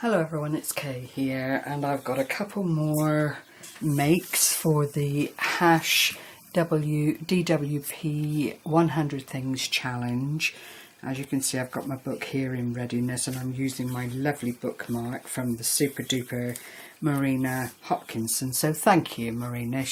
Hello everyone, it's Kay here, and I've got a couple more makes for the DWP 100 Things Challenge. As you can see, I've got my book here in readiness, and I'm using my lovely bookmark from the super duper Marina Hopkinson. So thank you, Marina.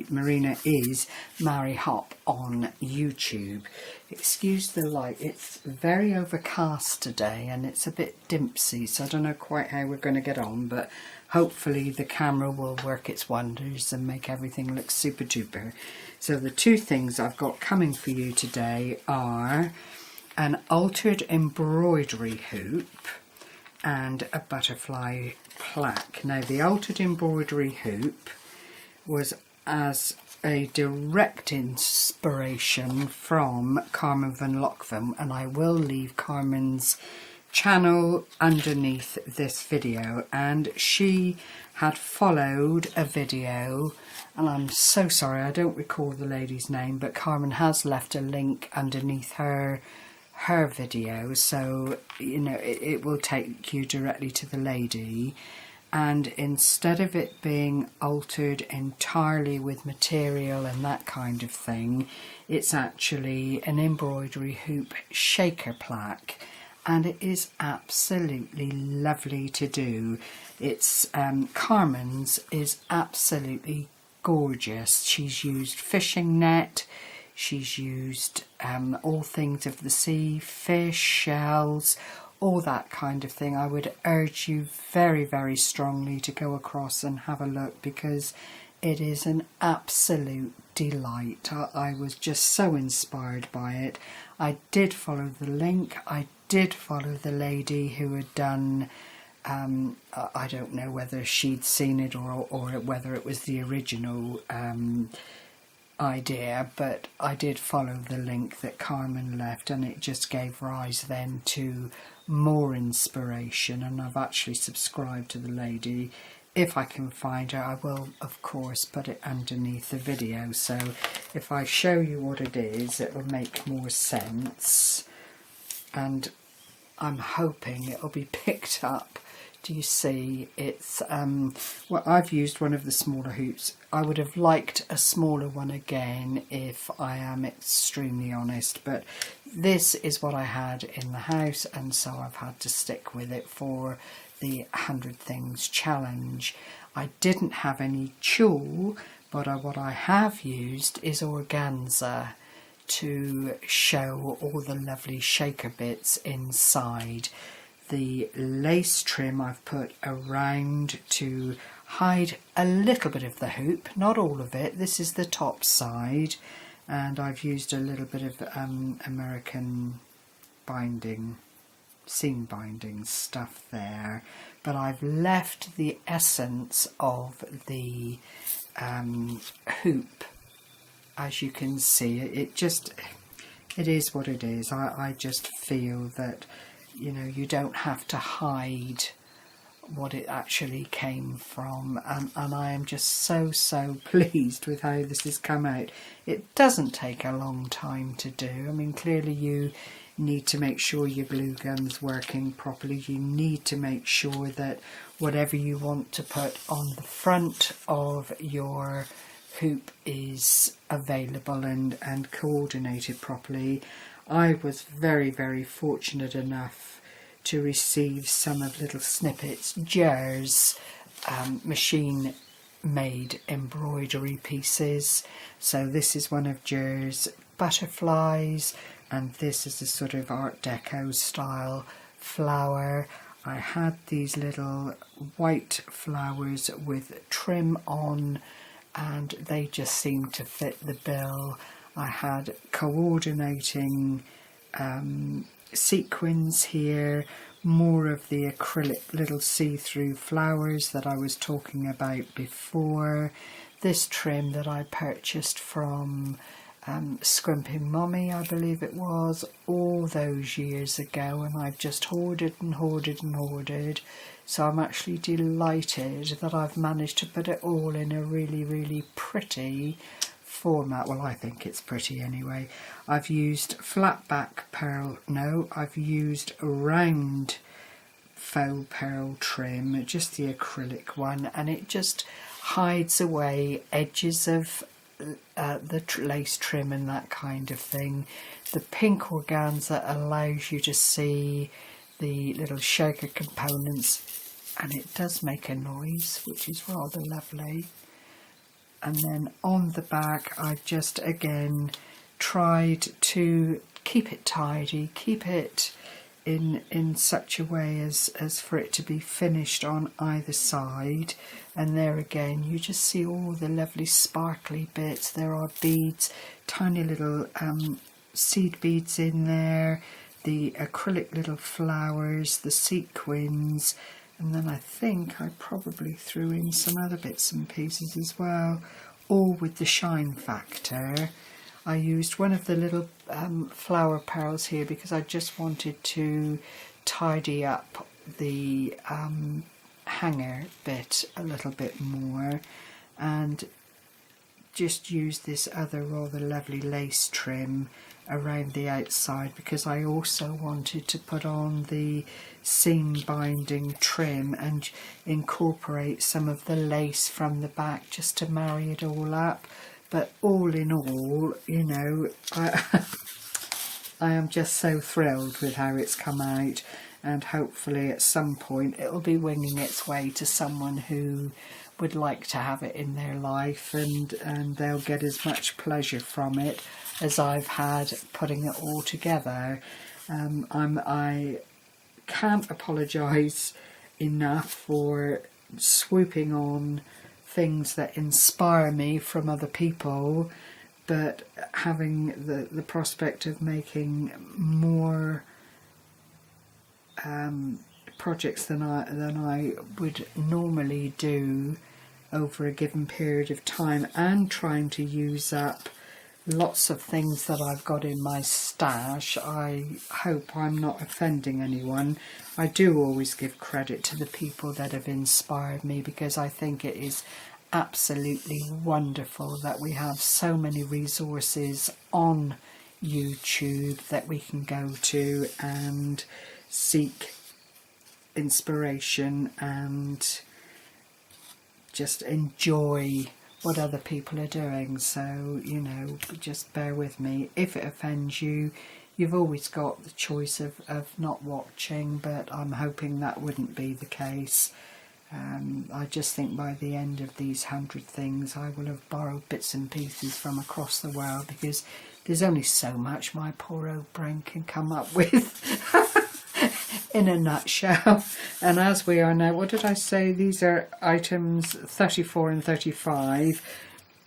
Marina is Mary Hop on YouTube. Excuse the light, it's very overcast today and it's a bit dimpsy, so I don't know quite how we're going to get on, but hopefully the camera will work its wonders and make everything look super duper. So the two things I've got coming for you today are an altered embroidery hoop and a butterfly plaque. Now the altered embroidery hoop was as a direct inspiration from Carmen van Lockven, and I will leave Carmen's channel underneath this video, and she had followed a video, and I'm so sorry I don't recall the lady's name, but Carmen has left a link underneath her video, so you know it will take you directly to the lady. And instead of it being altered entirely with material and that kind of thing, it's actually an embroidery hoop shaker plaque, and it is absolutely lovely to do. It's Carmen's is absolutely gorgeous. She's used fishing net, she's used all things of the sea, fish, shells, all that kind of thing. I would urge you very, very strongly to go across and have a look, because it is an absolute delight. I was just so inspired by it. I did follow the link. I did follow the lady who had done, I don't know whether she'd seen it or whether it was the original idea, but I did follow the link that Carmen left, and it just gave rise then to more inspiration, and I've actually subscribed to the lady. If I can find her, I will of course put it underneath the video, so if I show you what it is, it will make more sense, and I'm hoping it'll be picked up. Do you see? It's well, I've used one of the smaller hoops. I would have liked a smaller one again, if I am extremely honest, but this is what I had in the house, and so I've had to stick with it for the 100 Things Challenge. I didn't have any tulle, but what I have used is organza to show all the lovely shaker bits inside. The lace trim I've put around to hide a little bit of the hoop, not all of it. This is the top side, and I've used a little bit of American binding, seam binding stuff there, but I've left the essence of the hoop. As you can see, it is what it is. I just feel that, you know, you don't have to hide what it actually came from, and I am just so pleased with how this has come out. It doesn't take a long time to do. I mean, clearly you need to make sure your glue gun's working properly. You need to make sure that whatever you want to put on the front of your hoop is available and coordinated properly. I was very fortunate enough to receive some of Little Snippets Jer's machine made embroidery pieces. So this is one of Jer's butterflies, and this is a sort of Art Deco style flower. I had these little white flowers with trim on, and they just seemed to fit the bill. I had coordinating sequins here, more of the acrylic little see-through flowers that I was talking about before. This trim that I purchased from Scrimping Mummy, I believe it was, all those years ago, and I've just hoarded and hoarded. So I'm actually delighted that I've managed to put it all in a really pretty format. Well, I think it's pretty anyway. I've used flat back pearl, no, I've used round faux pearl trim, just the acrylic one, and it just hides away edges of the lace trim and that kind of thing. The pink organza allows you to see the little shaker components, and it does make a noise, which is rather lovely. And then on the back, I've just again tried to keep it tidy, keep it in such a way as for it to be finished on either side. And there again, you just see all the lovely sparkly bits. There are beads, tiny little seed beads in there, the acrylic little flowers, the sequins, and then I think I probably threw in some other bits and pieces as well, all with the shine factor. I used one of the little flower pearls here because I just wanted to tidy up the hanger bit a little bit more, and just use this other rather lovely lace trim around the outside because I also wanted to put on the seam binding trim and incorporate some of the lace from the back just to marry it all up. But all in all, you know, I am just so thrilled with how it's come out, and hopefully at some point it'll be winging its way to someone who would like to have it in their life, and they'll get as much pleasure from it as I've had putting it all together. I can't apologise enough for swooping on things that inspire me from other people, but having the prospect of making more projects than I would normally do over a given period of time, and trying to use up lots of things that I've got in my stash. I hope I'm not offending anyone. I do always give credit to the people that have inspired me, because I think it is absolutely wonderful that we have so many resources on YouTube that we can go to and seek inspiration and just enjoy what other people are doing. So, you know, just bear with me. If it offends you, you've always got the choice of not watching, but I'm hoping that wouldn't be the case. I just think by the end of these 100 things I will have borrowed bits and pieces from across the world, because there's only so much my poor old brain can come up with in a nutshell. And as we are now, what did I say, these are items 34 and 35,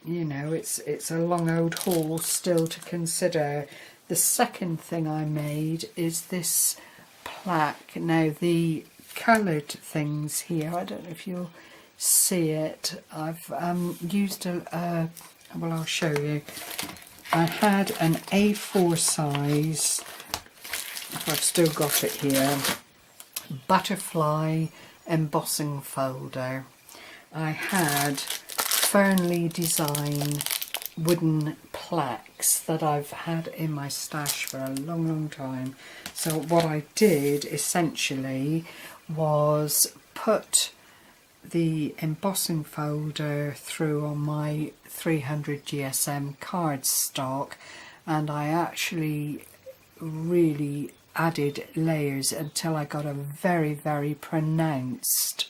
you know, it's a long old haul still to consider. The second thing I made is this plaque. Now the coloured things here, I don't know if you'll see it, I've used well, I'll show you. I had an A4 size, I've still got it here, butterfly embossing folder. I had Fernley design wooden plaques that I've had in my stash for a long time. So what I did essentially was put the embossing folder through on my 300 GSM cardstock, and I actually really added layers until I got a very pronounced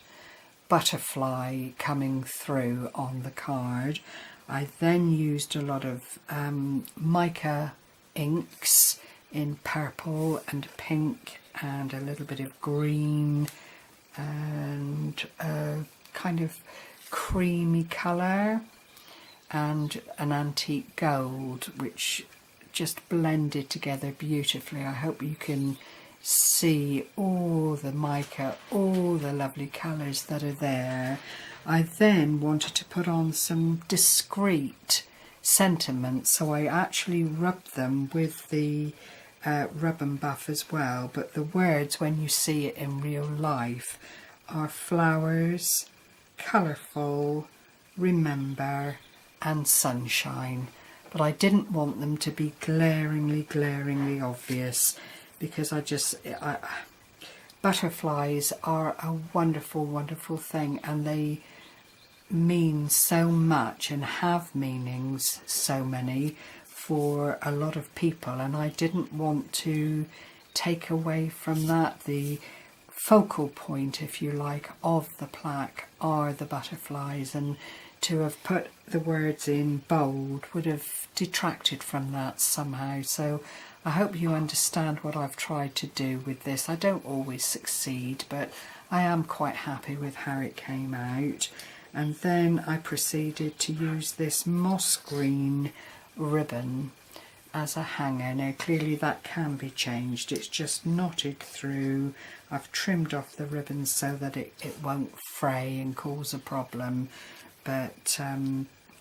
butterfly coming through on the card. I then used a lot of mica inks in purple and pink and a little bit of green and a kind of creamy colour and an antique gold, which just blended together beautifully. I hope you can see all the mica, all the lovely colours that are there. I then wanted to put on some discreet sentiments, so I actually rubbed them with the rub and buff as well, but the words, when you see it in real life, are flowers, colourful, remember and sunshine. But I didn't want them to be glaringly obvious, because butterflies are a wonderful, wonderful thing, and they mean so much and have meanings, so many, for a lot of people, and I didn't want to take away from that. The focal point, if you like, of the plaque are the butterflies, and to have put the words in bold would have detracted from that somehow. So I hope you understand what I've tried to do with this. I don't always succeed, but I am quite happy with how it came out. And then I proceeded to use this moss green ribbon as a hanger. Now clearly that can be changed, it's just knotted through. I've trimmed off the ribbon so that it won't fray and cause a problem, but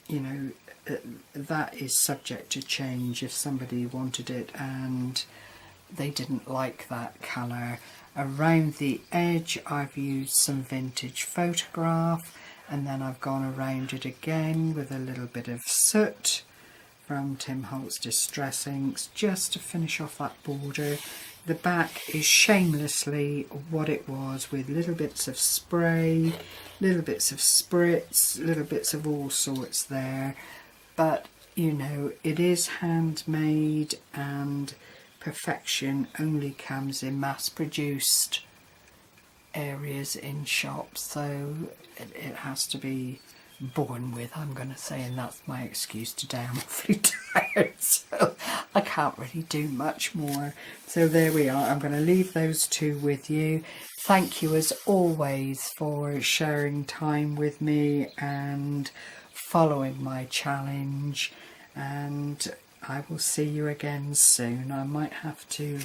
you know, that is subject to change if somebody wanted it and they didn't like that colour. Around the edge I've used some vintage photograph, and then I've gone around it again with a little bit of soot from Tim Holtz Distress Inks just to finish off that border. The back is shamelessly what it was, with little bits of spray, little bits of spritz, little bits of all sorts there. But you know, it is handmade, and perfection only comes in mass-produced areas in shops, so it has to be born with, I'm going to say, and that's my excuse today. I'm awfully tired, so I can't really do much more. So there we are. I'm going to leave those two with you. Thank you as always for sharing time with me and following my challenge, and I will see you again soon. I might have to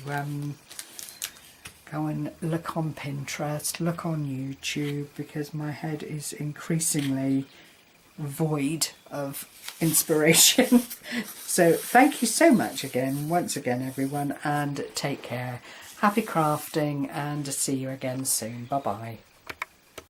go and look on Pinterest, look on YouTube, because my head is increasingly void of inspiration. So thank you so much again, once again everyone, and take care. Happy crafting, and see you again soon. Bye bye.